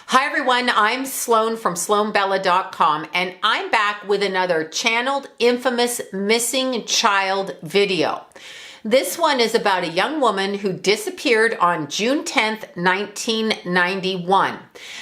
Hi everyone, I'm Sloan from SloanBella.com and I'm back with another channeled infamous missing child video. This one is about a young woman who disappeared on June 10th, 1991.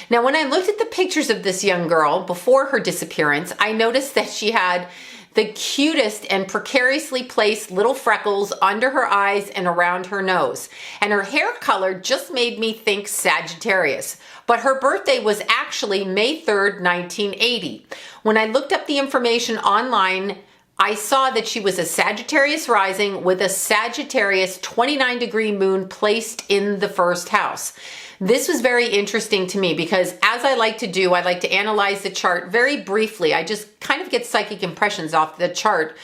Now when I looked at the pictures of this young girl before her disappearance, I noticed that she had the cutest and precariously placed little freckles under her eyes and around her nose. And her hair color just made me think Sagittarius. But her birthday was actually May 3rd, 1980. When I looked up the information online, I saw that she was a Sagittarius rising with a Sagittarius 29-degree moon placed in the first house. This was very interesting to me because, as I like to do, I like to analyze the chart very briefly. I just kind of get psychic impressions off the chart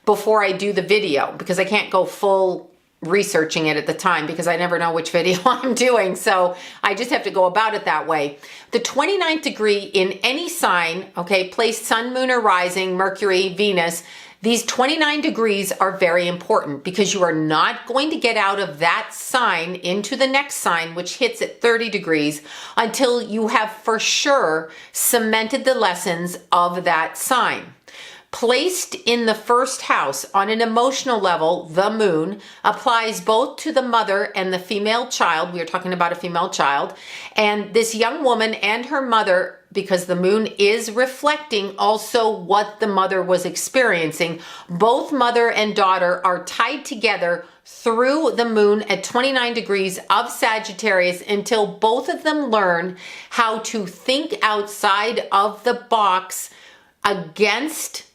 before I do the video because I can't go full researching it at the time because I never know which video I'm doing. So I just have to go about it that way. The 29th degree in any sign, okay, placed sun, moon, or rising, Mercury, Venus, these 29 degrees are very important because you are not going to get out of that sign into the next sign, which hits at 30 degrees, until you have for sure cemented the lessons of that sign. Placed in the first house on an emotional level, the moon applies both to the mother and the female child. We are talking about a female child. And this young woman and her mother, because the moon is reflecting also what the mother was experiencing, both mother and daughter are tied together through the moon at 29 degrees of Sagittarius until both of them learn how to think outside of the box against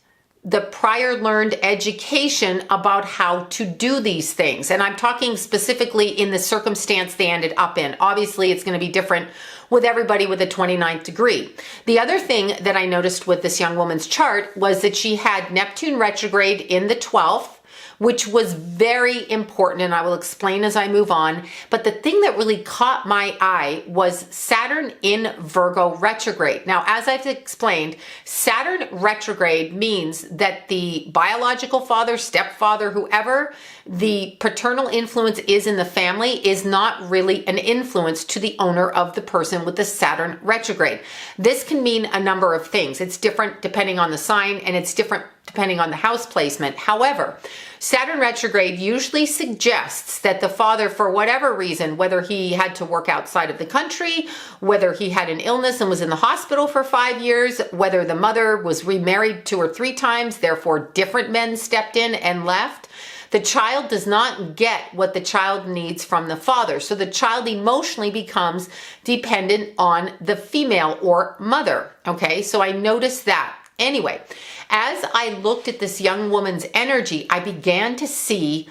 the prior learned education about how to do these things. And I'm talking specifically in the circumstance they ended up in. Obviously, it's going to be different with everybody with a 29th degree. The other thing that I noticed with this young woman's chart was that she had Neptune retrograde in the 12th, which was very important, and I will explain as I move on. But the thing that really caught my eye was Saturn in Virgo retrograde. Now, as I've explained, Saturn retrograde means that the biological father, stepfather, whoever the paternal influence is in the family is not really an influence to the owner of the person with the Saturn retrograde. This can mean a number of things. It's different depending on the sign, and it's different depending on the house placement. However, Saturn retrograde usually suggests that the father, for whatever reason, whether he had to work outside of the country, whether he had an illness and was in the hospital for 5 years, whether the mother was remarried 2 or 3 times, therefore different men stepped in and left, the child does not get what the child needs from the father. So the child emotionally becomes dependent on the female or mother. Okay, so I noticed that. Anyway, as I looked at this young woman's energy, I began to see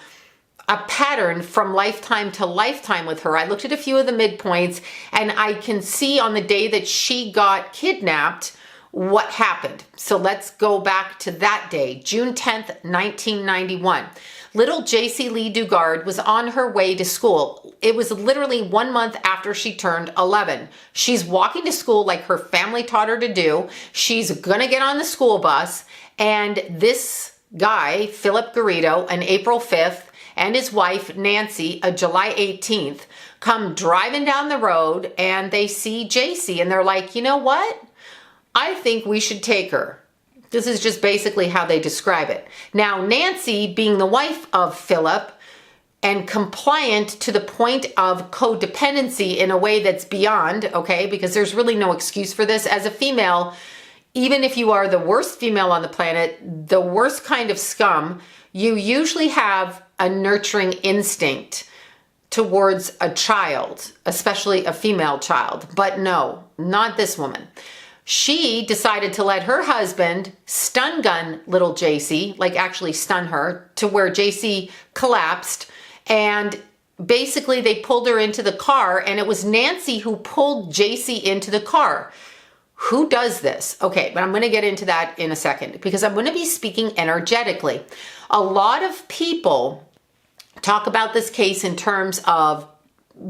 a pattern from lifetime to lifetime with her. I looked at a few of the midpoints, and I can see on the day that she got kidnapped what happened. So let's go back to that day, June 10th, 1991. Little Jaycee Lee Dugard was on her way to school. It was literally 1 month after she turned 11. She's walking to school like her family taught her to do. She's gonna get on the school bus, and this guy, Phillip Garrido, on April 5th, and his wife, Nancy, July 18th, come driving down the road, and they see Jaycee, and they're like, you know what? I think we should take her. This is just basically how they describe it. Now, Nancy, being the wife of Phillip and compliant to the point of codependency in a way that's beyond, okay, because there's really no excuse for this. As a female, even if you are the worst female on the planet, the worst kind of scum, you usually have a nurturing instinct towards a child, especially a female child. But no, not this woman. She decided to let her husband stun gun little Jaycee, like actually stun her, to where Jaycee collapsed. And basically they pulled her into the car, and it was Nancy who pulled Jaycee into the car. Who does this? Okay, but I'm going to get into that in a second because I'm going to be speaking energetically. A lot of people talk about this case in terms of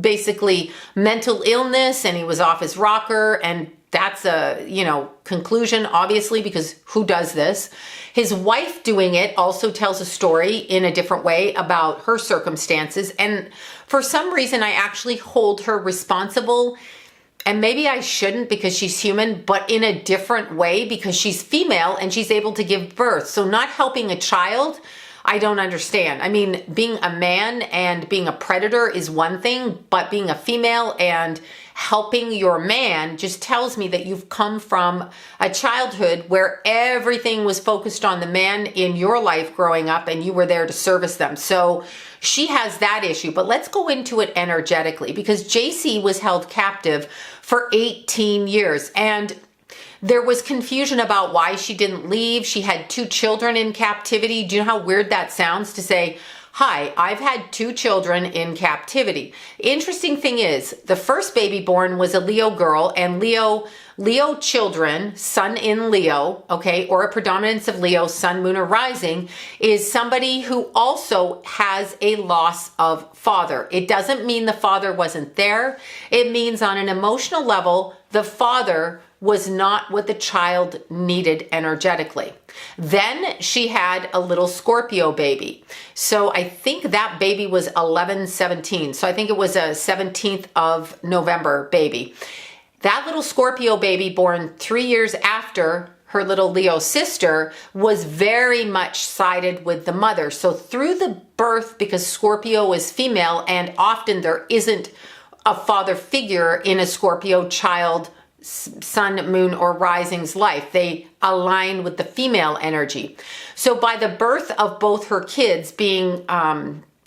basically mental illness, and he was off his rocker, and that's a, conclusion, obviously, because who does this? His wife doing it also tells a story in a different way about her circumstances. And for some reason, I actually hold her responsible and maybe I shouldn't because she's human, but in a different way because she's female and she's able to give birth. So not helping a child, I don't understand. I mean, being a man and being a predator is one thing, but being a female and helping your man just tells me that you've come from a childhood where everything was focused on the man in your life growing up and you were there to service them. So she has that issue, but let's go into it energetically because Jaycee was held captive for 18 years and there was confusion about why she didn't leave. She had 2 children in captivity. Do you know how weird that sounds to say, hi, I've had 2 children in captivity. Interesting thing is, the first baby born was a Leo girl, and Leo children, sun in Leo, okay, or a predominance of Leo, sun, moon, or rising, is somebody who also has a loss of father. It doesn't mean the father wasn't there. It means on an emotional level, the father was not what the child needed energetically. Then she had a little Scorpio baby. So I think that baby was 11/17. So I think it was a 17th of November baby. That little Scorpio baby born 3 years after her little Leo sister was very much sided with the mother. So through the birth, because Scorpio is female and often there isn't a father figure in a Scorpio child, sun, moon, or rising's life. They align with the female energy. So by the birth of both her kids being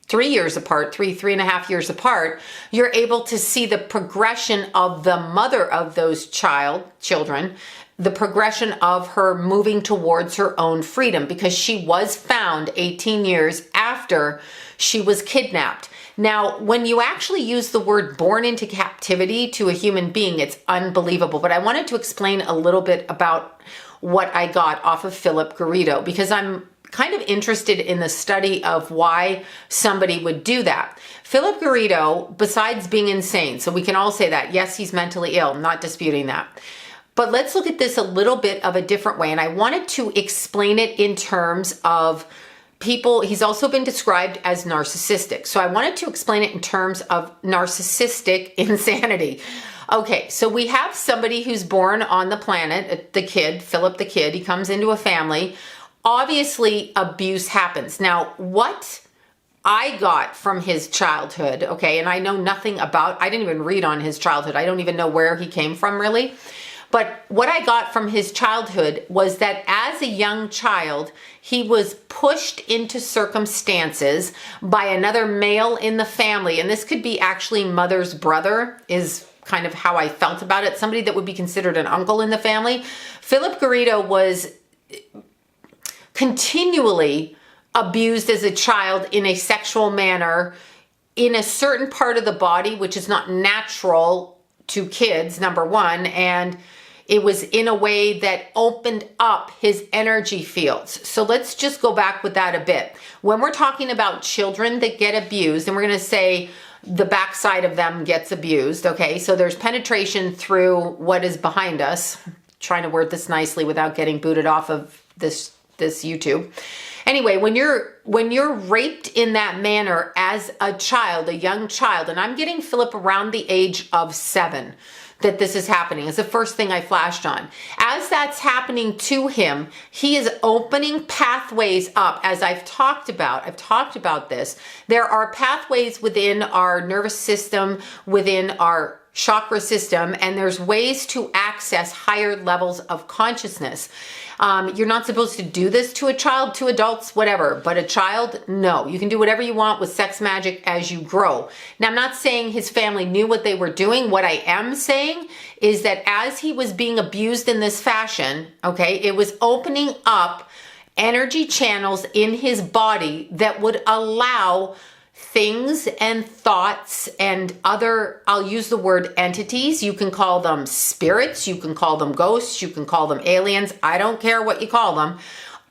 3 years apart, three and a half years apart, you're able to see the progression of the mother of those children, the progression of her moving towards her own freedom because she was found 18 years after she was kidnapped. Now, when you actually use the word born into captivity to a human being, it's unbelievable. But I wanted to explain a little bit about what I got off of Phillip Garrido because I'm kind of interested in the study of why somebody would do that. Phillip Garrido, besides being insane, so we can all say that, yes, he's mentally ill, not disputing that. But let's look at this a little bit of a different way. And I wanted to explain it in terms of people. He's also been described as narcissistic. So I wanted to explain it in terms of narcissistic insanity. Okay, so we have somebody who's born on the planet, the kid, Philip the kid, he comes into a family. Obviously, abuse happens. Now, what I got from his childhood, okay, and I know nothing about, I didn't even read on his childhood. I don't even know where he came from really. But what I got from his childhood was that as a young child, he was pushed into circumstances by another male in the family. And this could be actually mother's brother is kind of how I felt about it. Somebody that would be considered an uncle in the family. Phillip Garrido was continually abused as a child in a sexual manner in a certain part of the body, which is not natural to kids, number one, and it was in a way that opened up his energy fields. So let's just go back with that a bit. When we're talking about children that get abused, and we're going to say the backside of them gets abused, okay? So there's penetration through what is behind us. I'm trying to word this nicely without getting booted off of this YouTube. Anyway, when you're raped in that manner as a child, a young child, and I'm getting Philip around the age of 7, that this is happening. It's the first thing I flashed on. As that's happening to him, he is opening pathways up. As I've talked about this. There are pathways within our nervous system, within our chakra system, and there's ways to access higher levels of consciousness. You're not supposed to do this to a child, to adults, whatever, but a child, no. You can do whatever you want with sex magic as you grow. Now, I'm not saying his family knew what they were doing. What I am saying is that as he was being abused in this fashion, okay, it was opening up energy channels in his body that would allow things and thoughts and other, I'll use the word entities. You can call them spirits, you can call them ghosts, you can call them aliens. I don't care what you call them.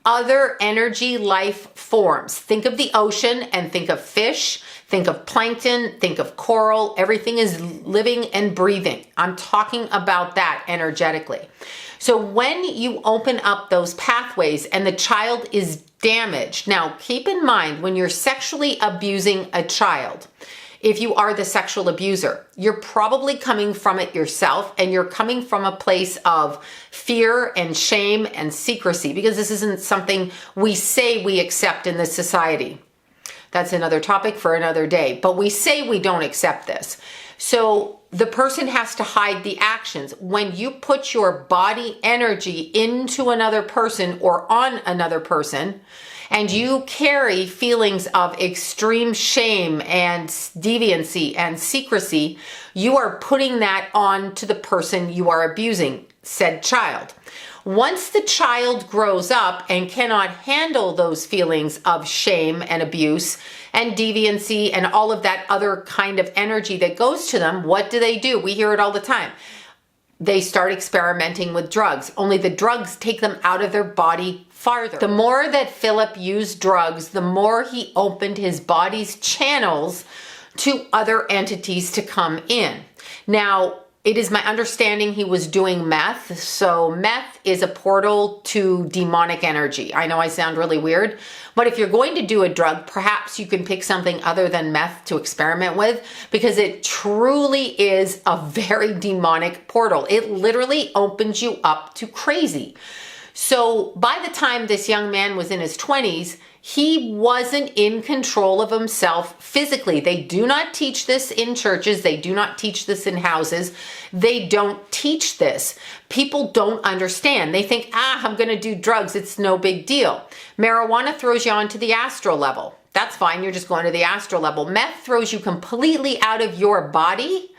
Other energy life forms. Think of the ocean and think of fish, think of plankton, think of coral. Everything is living and breathing. I'm talking about that energetically. So when you open up those pathways and the child is damaged, now keep in mind when you're sexually abusing a child, if you are the sexual abuser. You're probably coming from it yourself, and you're coming from a place of fear and shame and secrecy, because this isn't something we say we accept in this society. That's another topic for another day, but we say we don't accept this. So the person has to hide the actions. When you put your body energy into another person or on another person, and you carry feelings of extreme shame and deviancy and secrecy, you are putting that on to the person you are abusing, said child. Once the child grows up and cannot handle those feelings of shame and abuse and deviancy and all of that other kind of energy that goes to them, what do? We hear it all the time. They start experimenting with drugs, only the drugs take them out of their body farther. The more that Phillip used drugs, the more he opened his body's channels to other entities to come in. Now, it is my understanding he was doing meth. So meth is a portal to demonic energy. I know I sound really weird, but if you're going to do a drug, perhaps you can pick something other than meth to experiment with, because it truly is a very demonic portal. It literally opens you up to crazy. So by the time this young man was in his 20s, he wasn't in control of himself physically. They do not teach this in churches. They do not teach this in houses. They don't teach this. People don't understand. They think, I'm going to do drugs. It's no big deal. Marijuana throws you onto the astral level. That's fine. You're just going to the astral level. Meth throws you completely out of your body,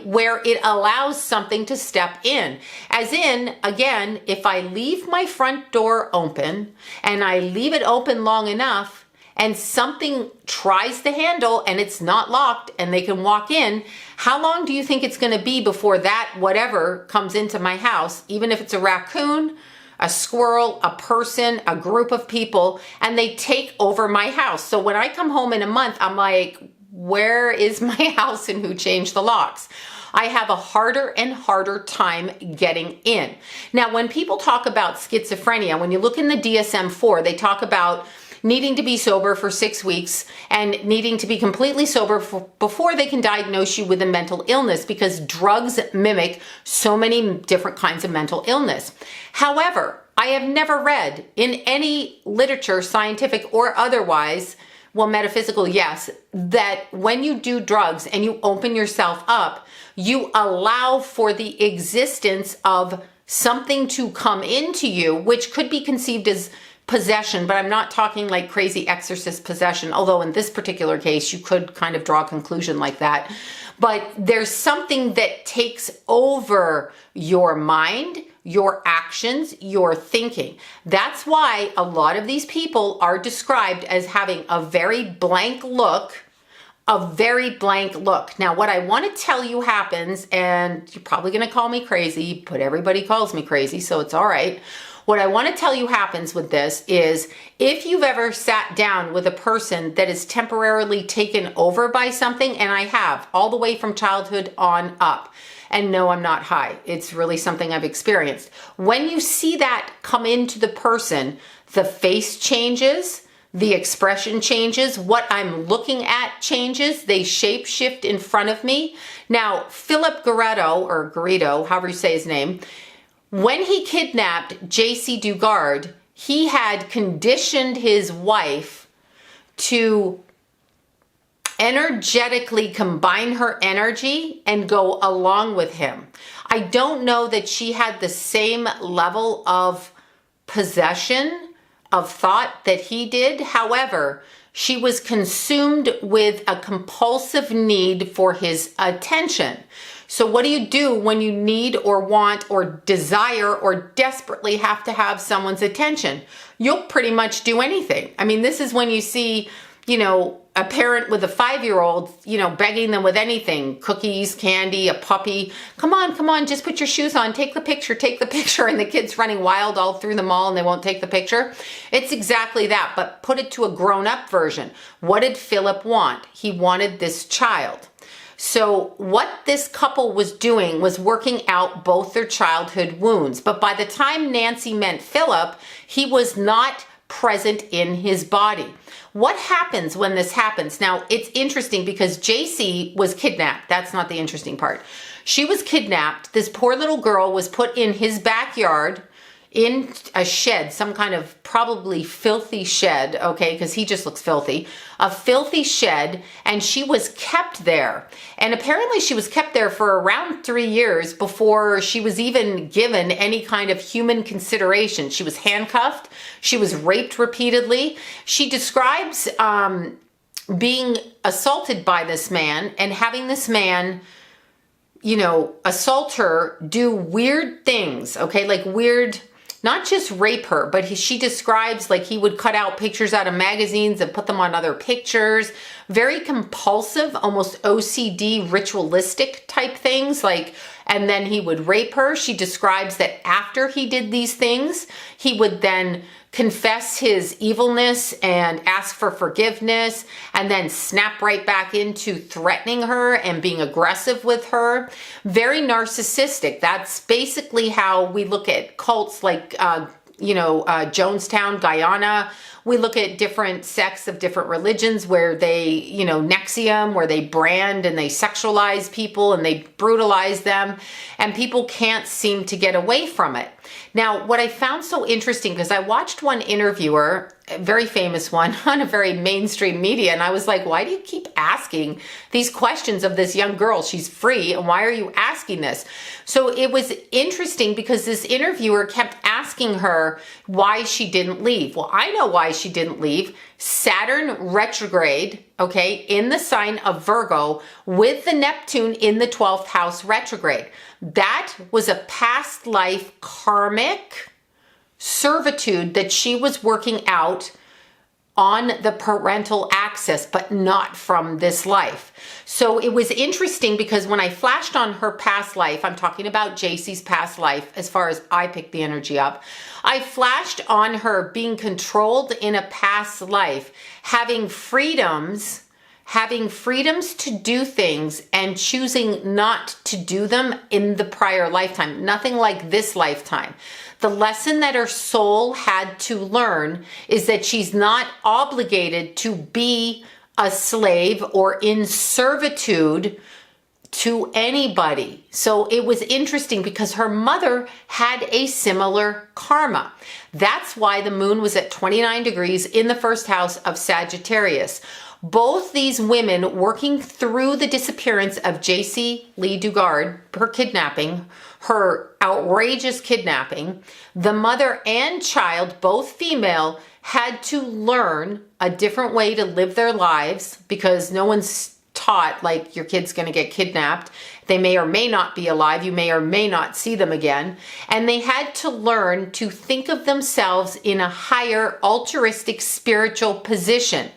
where it allows something to step in. As in, again, if I leave my front door open and I leave it open long enough and something tries the handle and it's not locked and they can walk in, how long do you think it's going to be before that whatever comes into my house, even if it's a raccoon, a squirrel, a person, a group of people, and they take over my house? So when I come home in a month, I'm like, where is my house and who changed the locks? I have a harder and harder time getting in. Now, when people talk about schizophrenia, when you look in the DSM-4, they talk about needing to be sober for 6 weeks and needing to be completely sober before they can diagnose you with a mental illness, because drugs mimic so many different kinds of mental illness. However, I have never read in any literature, scientific or otherwise, well, metaphysical, yes, that when you do drugs and you open yourself up, you allow for the existence of something to come into you, which could be conceived as possession, but I'm not talking like crazy exorcist possession, although in this particular case, you could kind of draw a conclusion like that. But there's something that takes over your mind, your actions, your thinking. That's why a lot of these people are described as having a very blank look, Now, what I want to tell you happens, and you're probably going to call me crazy, but everybody calls me crazy, so it's all right. What I want to tell you happens with this is, if you've ever sat down with a person that is temporarily taken over by something, and I have, all the way from childhood on up, and no, I'm not high. It's really something I've experienced. When you see that come into the person, the face changes, the expression changes, what I'm looking at changes, they shape shift in front of me. Now, Phillip Garrido, however you say his name, when he kidnapped Jaycee Dugard, he had conditioned his wife to energetically combine her energy and go along with him. I don't know that she had the same level of possession of thought that he did. However, she was consumed with a compulsive need for his attention. So what do you do when you need or want or desire or desperately have to have someone's attention? You'll pretty much do anything. I mean, this is when you see, a parent with a 5-year-old, begging them with anything, cookies, candy, a puppy. Come on, just put your shoes on, take the picture. And the kid's running wild all through the mall and they won't take the picture. It's exactly that, but put it to a grown-up version. What did Phillip want? He wanted this child. So what this couple was doing was working out both their childhood wounds. But by the time Nancy met Phillip, he was not present in his body. What happens when this happens? Now, it's interesting because Jaycee was kidnapped. That's not the interesting part. She was kidnapped. This poor little girl was put in his backyard in a shed, some kind of probably filthy shed, okay, because he just looks filthy, a filthy shed, and she was kept there. And apparently she was kept there for around 3 years before she was even given any kind of human consideration. She was handcuffed. She was raped repeatedly. She describes being assaulted by this man and having this man, you know, assault her, do weird things, okay, like weird, not just rape her, but she describes like he would cut out pictures out of magazines and put them on other pictures. Very compulsive, almost OCD, ritualistic type things, like, and then he would rape her. She describes that after he did these things, he would then confess his evilness and ask for forgiveness, and then snap right back into threatening her and being aggressive with her. Very narcissistic. That's basically how we look at cults like, Jonestown, Guyana. We look at different sects of different religions where they, NXIVM, where they brand and they sexualize people and they brutalize them, and people can't seem to get away from it. Now, what I found so interesting, because I watched one interviewer, a very famous one on a very mainstream media, and I was like, why do you keep asking these questions of this young girl? She's free, and why are you asking this? So it was interesting because this interviewer kept asking her why she didn't leave. Well, I know why she didn't leave. Saturn retrograde, okay, in the sign of Virgo with the Neptune in the 12th house retrograde. That was a past life karmic servitude that she was working out on the parental axis, but not from this life. So it was interesting because when I flashed on her past life, I'm talking about Jaycee's past life as far as I picked the energy up, I flashed on her being controlled in a past life, having freedoms to do things and choosing not to do them in the prior lifetime. Nothing like this lifetime. The lesson that her soul had to learn is that she's not obligated to be a slave or in servitude to anybody. So it was interesting because her mother had a similar karma. That's why the moon was at 29 degrees in the first house of Sagittarius. Both these women working through the disappearance of Jaycee Lee Dugard, her kidnapping, her outrageous kidnapping, the mother and child, both female, had to learn a different way to live their lives because no one's taught like your kid's going to get kidnapped. They may or may not be alive. You may or may not see them again. And they had to learn to think of themselves in a higher altruistic spiritual position.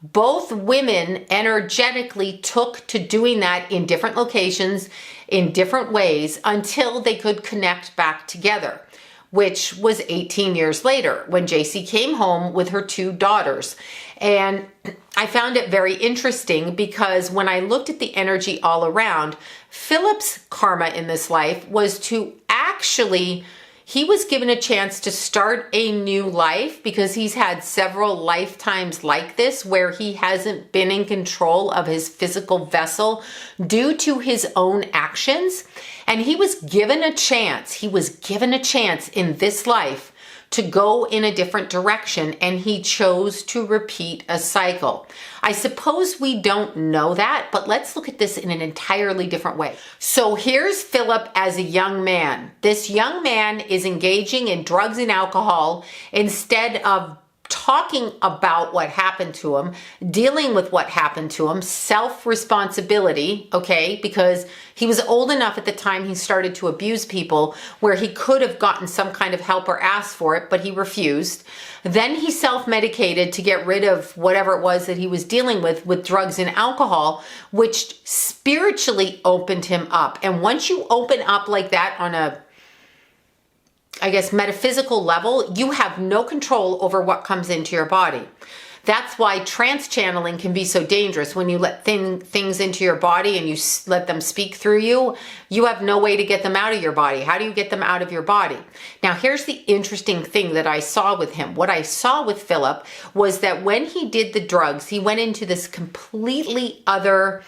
Both women energetically took to doing that in different locations, in different ways, until they could connect back together, which was 18 years later when Jaycee came home with her 2 daughters. And I found it very interesting because when I looked at the energy all around, Philip's karma in this life was to actually, he was given a chance to start a new life because he's had several lifetimes like this where he hasn't been in control of his physical vessel due to his own actions. And he was given a chance. He was given a chance in this life to go in a different direction, and he chose to repeat a cycle. I suppose we don't know that, but let's look at this in an entirely different way. So here's Philip as a young man. This young man is engaging in drugs and alcohol instead of talking about what happened to him, dealing with what happened to him, self-responsibility, okay, because he was old enough at the time he started to abuse people where he could have gotten some kind of help or asked for it, but he refused. Then he self-medicated to get rid of whatever it was that he was dealing with drugs and alcohol, which spiritually opened him up. And once you open up like that on a metaphysical level, you have no control over what comes into your body. That's why trance channeling can be so dangerous. When you let things into your body and you let them speak through you, you have no way to get them out of your body. How do you get them out of your body? Now, here's the interesting thing that I saw with him. What I saw with Phillip was that when he did the drugs, he went into this completely other,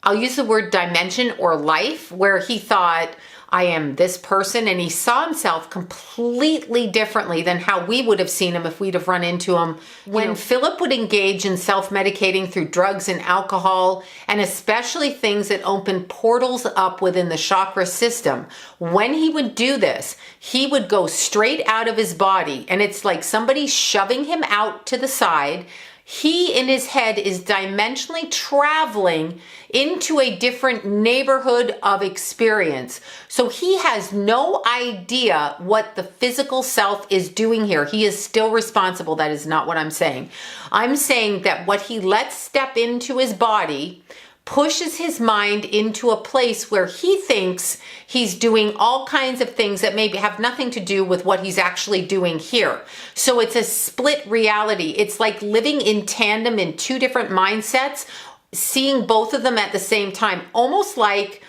I'll use the word dimension or life, where he thought, I am this person, and he saw himself completely differently than how we would have seen him if we'd have run into him. When Phillip would engage in self-medicating through drugs and alcohol, and especially things that open portals up within the chakra system, when he would do this, he would go straight out of his body, and it's like somebody shoving him out to the side. He in his head is dimensionally traveling into a different neighborhood of experience. So he has no idea what the physical self is doing here. He is still responsible. That is not what I'm saying. I'm saying that what he lets step into his body pushes his mind into a place where he thinks he's doing all kinds of things that maybe have nothing to do with what he's actually doing here. So it's a split reality. It's like living in tandem in two different mindsets, seeing both of them at the same time. Almost like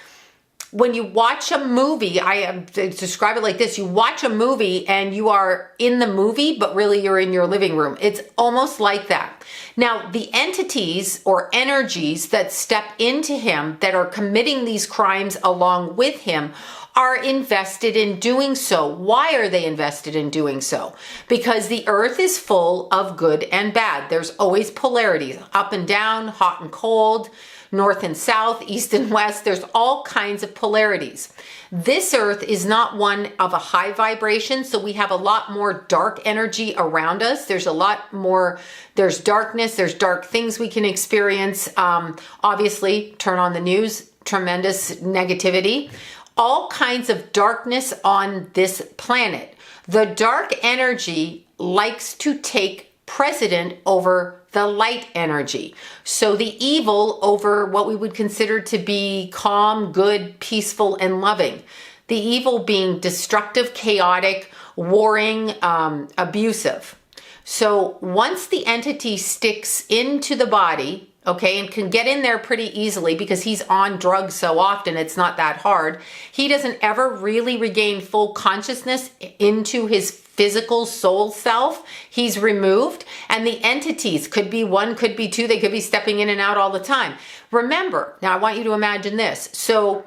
when you watch a movie, I describe it like this: you watch a movie and you are in the movie, but really you're in your living room. It's almost like that. Now, the entities or energies that step into him that are committing these crimes along with him are invested in doing so. Why are they invested in doing so? Because the earth is full of good and bad. There's always polarities, up and down, hot and cold, north and south, east and west. There's all kinds of polarities. This earth is not one of a high vibration, so we have a lot more dark energy around us. There's a lot more, there's darkness, there's dark things we can experience. Obviously, turn on the news, tremendous negativity. All kinds of darkness on this planet. The dark energy likes to take precedent over the light energy. So the evil over what we would consider to be calm, good, peaceful, and loving. The evil being destructive, chaotic, warring, abusive. So once the entity sticks into the body, okay, and can get in there pretty easily because he's on drugs so often, it's not that hard. He doesn't ever really regain full consciousness into his physical soul self. He's removed, and the entities could be one, could be two, they could be stepping in and out all the time. Remember, now I want you to imagine this. So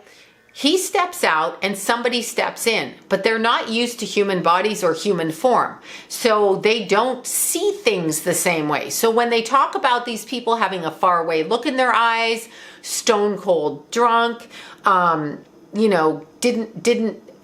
he steps out and somebody steps in, but they're not used to human bodies or human form. So they don't see things the same way. So when they talk about these people having a faraway look in their eyes, stone cold drunk,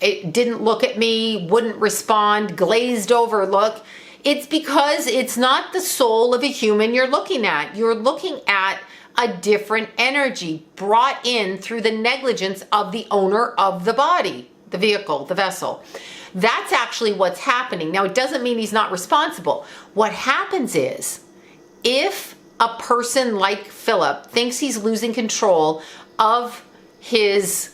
didn't look at me, wouldn't respond, glazed over look, it's because it's not the soul of a human you're looking at. You're looking at a different energy brought in through the negligence of the owner of the body, the vehicle, the vessel. That's actually what's happening. Now, it doesn't mean he's not responsible. What happens is, if a person like Phillip thinks he's losing control of his,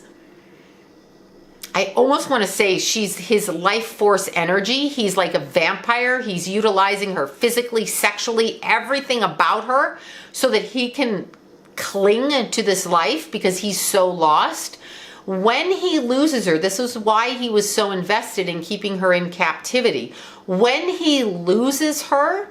I almost want to say she's his life force energy. He's like a vampire. He's utilizing her physically, sexually, everything about her so that he can cling to this life because he's so lost. When he loses her, this is why he was so invested in keeping her in captivity. When he loses her,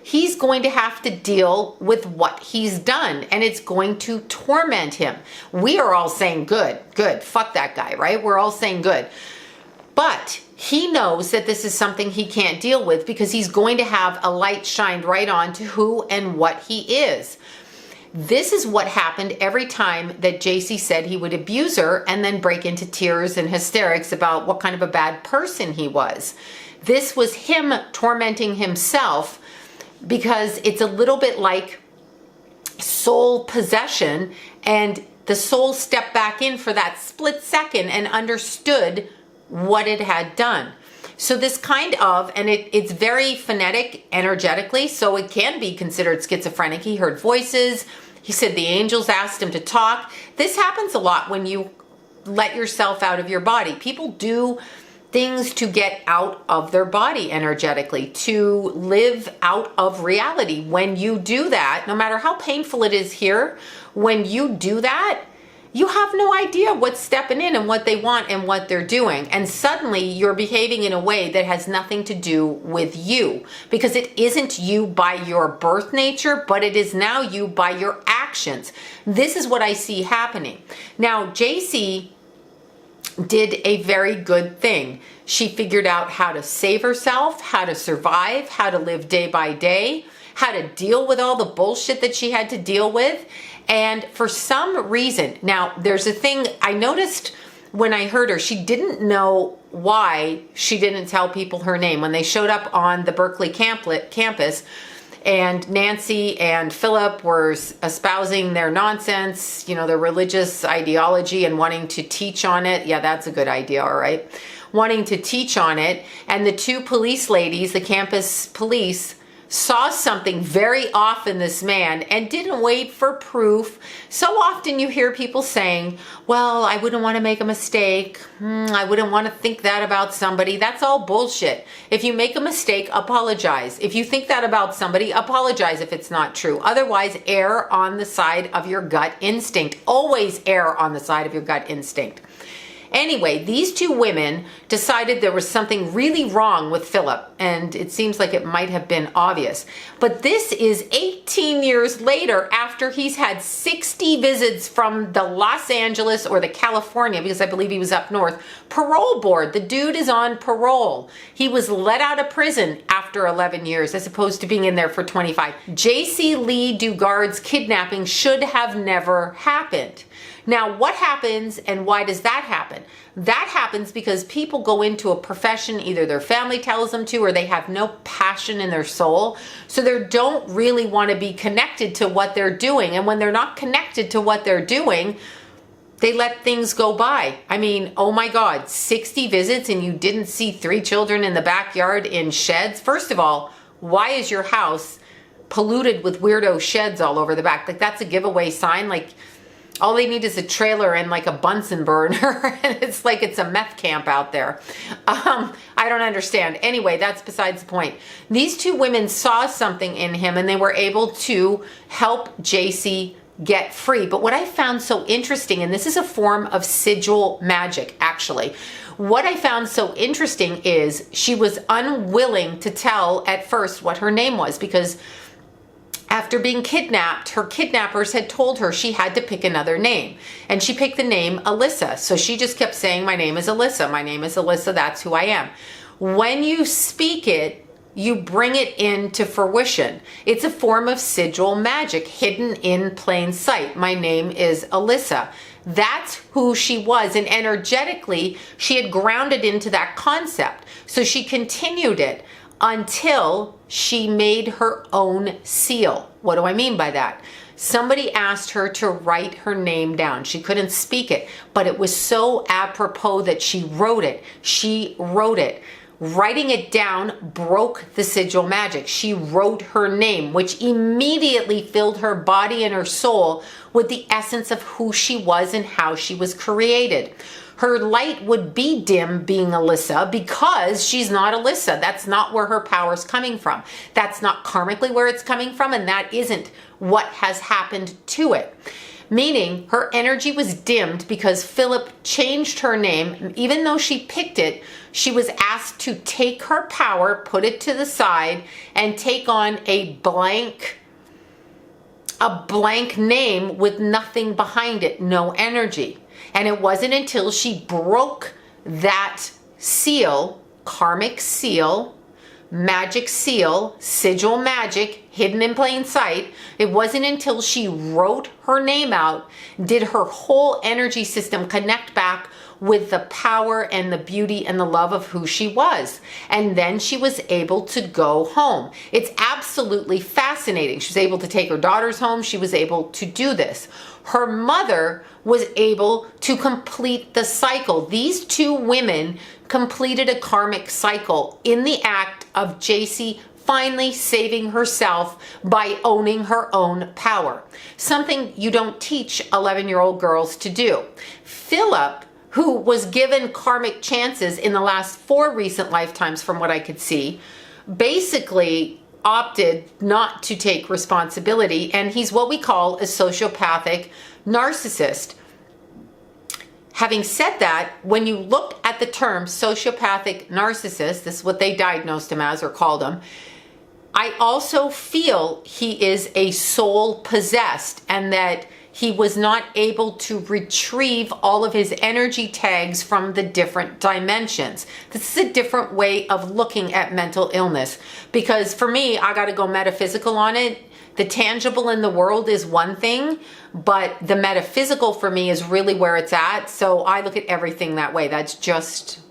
he's going to have to deal with what he's done, and it's going to torment him. We are all saying good, fuck that guy, right? We're all saying good. But he knows that this is something he can't deal with because he's going to have a light shined right on to who and what he is. This is what happened every time that Jaycee said he would abuse her and then break into tears and hysterics about what kind of a bad person he was. This was him tormenting himself, because it's a little bit like soul possession, and the soul stepped back in for that split second and understood what it had done. So this kind of, and it's very phonetic energetically, so it can be considered schizophrenic. He heard voices. He said the angels asked him to talk. This happens a lot when you let yourself out of your body. People do things to get out of their body energetically, to live out of reality. When you do that, no matter how painful it is here, when you do that, you have no idea what's stepping in and what they want and what they're doing. And suddenly you're behaving in a way that has nothing to do with you, because it isn't you by your birth nature, but it is now you by your actions. This is what I see happening. Now, Jaycee did a very good thing. She figured out how to save herself, how to survive, how to live day by day, how to deal with all the bullshit that she had to deal with. And for some reason, now there's a thing I noticed when I heard her, she didn't know why she didn't tell people her name. When they showed up on the Berkeley campus, and Nancy and Phillip were espousing their nonsense, you know, their religious ideology and wanting to teach on it. Yeah, that's a good idea, all right. Wanting to teach on it. And the two police ladies, the campus police, saw something very off in this man and didn't wait for proof. So often you hear people saying, well, I wouldn't want to make a mistake. I wouldn't want to think that about somebody. That's all bullshit. If you make a mistake, apologize. If you think that about somebody, apologize if it's not true. Otherwise, err on the side of your gut instinct. Always err on the side of your gut instinct. Anyway, these two women decided there was something really wrong with Phillip, and it seems like it might have been obvious. But this is 18 years later, after he's had 60 visits from the Los Angeles or the California, because I believe he was up north, parole board. The dude is on parole. He was let out of prison after 11 years, as opposed to being in there for 25. Jaycee Lee Dugard's kidnapping should have never happened. Now, what happens and why does that happen? That happens because people go into a profession either their family tells them to or they have no passion in their soul. So they don't really want to be connected to what they're doing. And when they're not connected to what they're doing, they let things go by. I mean, oh my God, 60 visits and you didn't see 3 children in the backyard in sheds? First of all, why is your house polluted with weirdo sheds all over the back? Like, that's a giveaway sign. Like, all they need is a trailer and like a Bunsen burner. And it's like it's a meth camp out there. I don't understand. Anyway, that's besides the point. These two women saw something in him and they were able to help Jaycee get free. But what I found so interesting, and this is a form of sigil magic, actually. What I found so interesting is she was unwilling to tell at first what her name was, because after being kidnapped, her kidnappers had told her she had to pick another name. And she picked the name Alyssa. So she just kept saying, my name is Alyssa. My name is Alyssa. That's who I am. When you speak it, you bring it into fruition. It's a form of sigil magic hidden in plain sight. My name is Alyssa. That's who she was. And energetically, she had grounded into that concept. So she continued it until she made her own seal. What do I mean by that? Somebody asked her to write her name down. She couldn't speak it, but it was so apropos that she wrote it. She wrote it. Writing it down broke the sigil magic. She wrote her name, which immediately filled her body and her soul with the essence of who she was and how she was created. Her light would be dim being Alyssa because she's not Alyssa. That's not where her power's coming from. That's not karmically where it's coming from, and that isn't what has happened to it. Meaning her energy was dimmed because Phillip changed her name. Even though she picked it, she was asked to take her power, put it to the side, and take on a blank name with nothing behind it, no energy. And it wasn't until she broke that seal, karmic seal, magic seal, sigil magic, hidden in plain sight, it wasn't until she wrote her name out did her whole energy system connect back with the power and the beauty and the love of who she was. And then she was able to go home. It's absolutely fascinating. She was able to take her daughters home. She was able to do this. Her mother was able to complete the cycle. These two women completed a karmic cycle in the act of Jaycee finally saving herself by owning her own power. Something you don't teach 11-year-old girls to do. Phillip, who was given karmic chances in the last 4 recent lifetimes, from what I could see, basically opted not to take responsibility, and he's what we call a sociopathic narcissist. Having said that, when you look at the term sociopathic narcissist, this is what they diagnosed him as or called him, I also feel he is a soul possessed, and that he was not able to retrieve all of his energy tags from the different dimensions. This is a different way of looking at mental illness, because for me, I got to go metaphysical on it. The tangible in the world is one thing, but the metaphysical for me is really where it's at. So I look at everything that way. That's just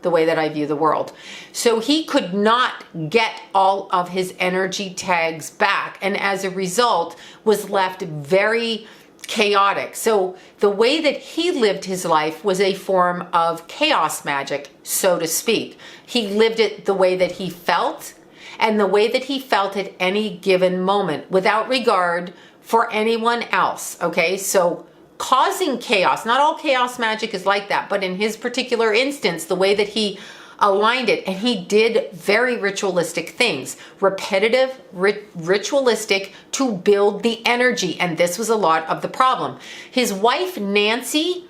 the way that I view the world. So he could not get all of his energy tags back, and as a result was left very chaotic. So the way that he lived his life was a form of chaos magic, so to speak. He lived it the way that he felt, and the way that he felt at any given moment, without regard for anyone else. Okay, so causing chaos. Not all chaos magic is like that, but in his particular instance, the way that he aligned it, and he did very ritualistic things, repetitive, ritualistic, to build the energy, and this was a lot of the problem. His wife, Nancy,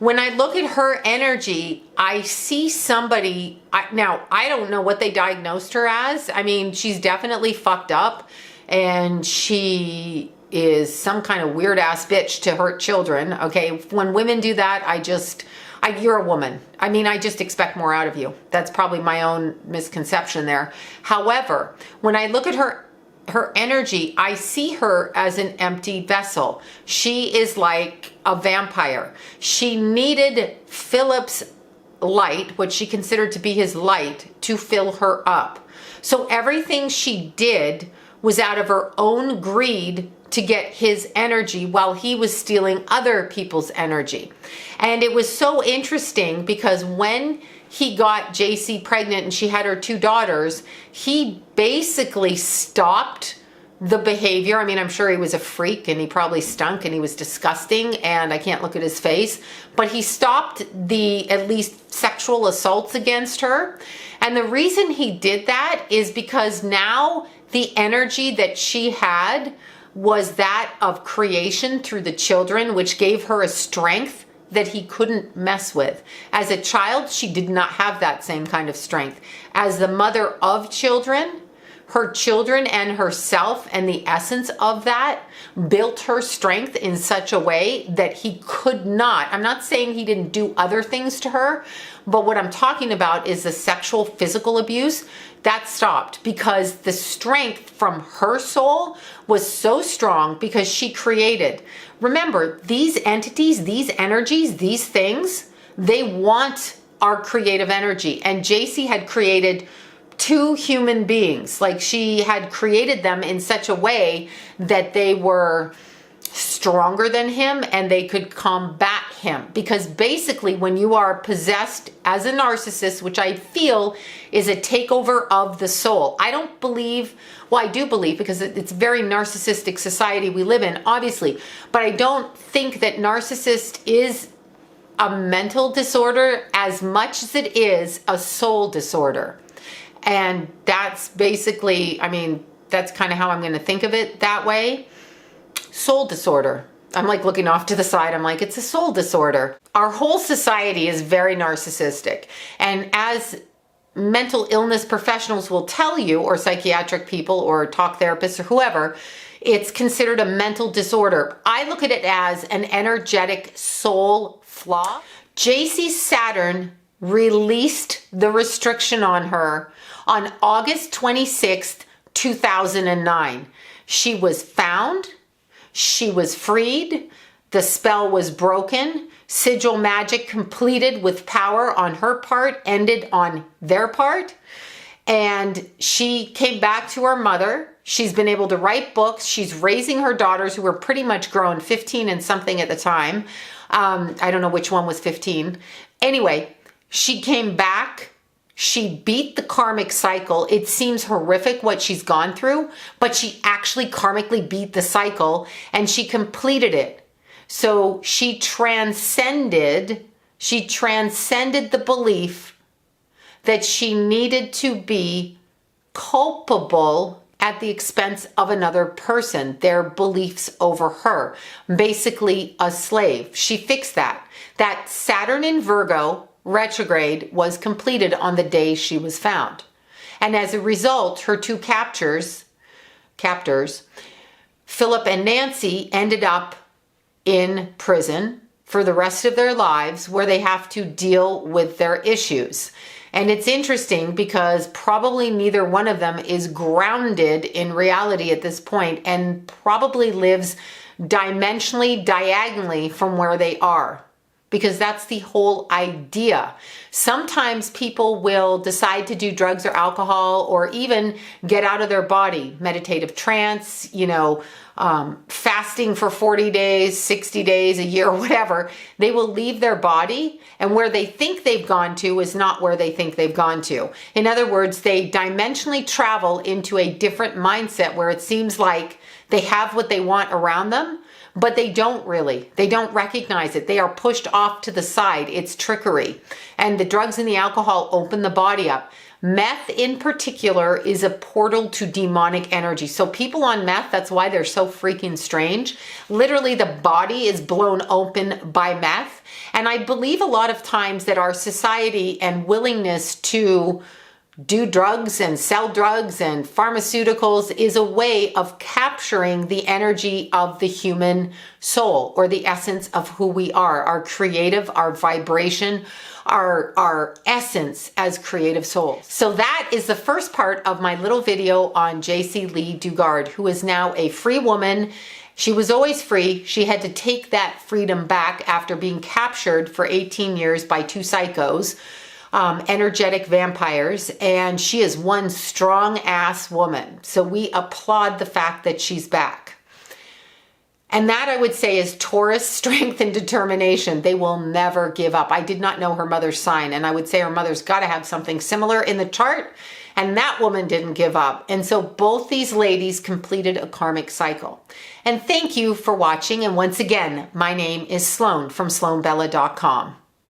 when I look at her energy, I see somebody, now I don't know what they diagnosed her as. I mean, she's definitely fucked up, and she is some kind of weird ass bitch to hurt children. Okay, when women do that, you're a woman. I mean, I just expect more out of you. That's probably my own misconception there. However, when I look at her energy, I see her as an empty vessel. She is like a vampire. She needed Philip's light, what she considered to be his light, to fill her up. So everything she did was out of her own greed to get his energy, while he was stealing other people's energy. And it was so interesting because when he got Jaycee pregnant and she had her 2 daughters, he basically stopped the behavior. I mean, I'm sure he was a freak and he probably stunk and he was disgusting and I can't look at his face, but he stopped the at least sexual assaults against her. And the reason he did that is because now the energy that she had was that of creation through the children, which gave her a strength that he couldn't mess with. As a child, she did not have that same kind of strength. As the mother of children, her children and herself and the essence of that built her strength in such a way that he could not. I'm not saying he didn't do other things to her, but what I'm talking about is the sexual, physical abuse. That stopped because the strength from her soul was so strong because she created. Remember, these entities, these energies, these things, they want our creative energy. And Jaycee had created 2 human beings. Like, she had created them in such a way that they were stronger than him and they could combat him. Because basically when you are possessed as a narcissist, which I feel is a takeover of the soul, I don't believe, well, I do believe, because it's a very narcissistic society we live in, obviously, but I don't think that narcissist is a mental disorder as much as it is a soul disorder. And that's basically, I mean, that's kind of how I'm going to think of it that way. Soul disorder. I'm like looking off to the side. I'm like, it's a soul disorder. Our whole society is very narcissistic. And as mental illness professionals will tell you, or psychiatric people or talk therapists or whoever, it's considered a mental disorder. I look at it as an energetic soul flaw. Jaycee's Saturn released the restriction on her on August 26th, 2009. She was found. She was freed. The spell was broken. Sigil magic completed with power on her part, ended on their part. And she came back to her mother. She's been able to write books. She's raising her daughters, who were pretty much grown, 15 and something at the time. I don't know which one was 15. Anyway, she came back. She beat the karmic cycle. It seems horrific what she's gone through, but she actually karmically beat the cycle and she completed it. So she transcended She transcended the belief that she needed to be culpable at the expense of another person, their beliefs over her, basically a slave. She fixed that. That Saturn in Virgo retrograde was completed on the day she was found. And as a result, her two captors, Phillip and Nancy, ended up in prison for the rest of their lives, where they have to deal with their issues. And it's interesting because probably neither one of them is grounded in reality at this point, and probably lives dimensionally, diagonally from where they are, because that's the whole idea. Sometimes people will decide to do drugs or alcohol, or even get out of their body, meditative trance, fasting for 40 days, 60 days, a year, whatever. They will leave their body, and where they think they've gone to is not where they think they've gone to. In other words, they dimensionally travel into a different mindset where it seems like they have what they want around them, but they don't really. They don't recognize it. They are pushed off to the side. It's trickery. And the drugs and the alcohol open the body up. Meth in particular is a portal to demonic energy. So people on meth, that's why they're so freaking strange. Literally the body is blown open by meth. And I believe a lot of times that our society and willingness to do drugs and sell drugs and pharmaceuticals is a way of capturing the energy of the human soul, or the essence of who we are, our creative, our vibration, our essence as creative souls. So that is the first part of my little video on Jaycee Lee Dugard, who is now a free woman. She was always free. She had to take that freedom back after being captured for 18 years by two psychos, energetic vampires, and she is one strong ass woman. So we applaud the fact that she's back. And that, I would say, is Taurus strength and determination. They will never give up. I did not know her mother's sign, and I would say her mother's got to have something similar in the chart, and that woman didn't give up. And so both these ladies completed a karmic cycle. And thank you for watching. And once again, my name is Sloan from SloanBella.com.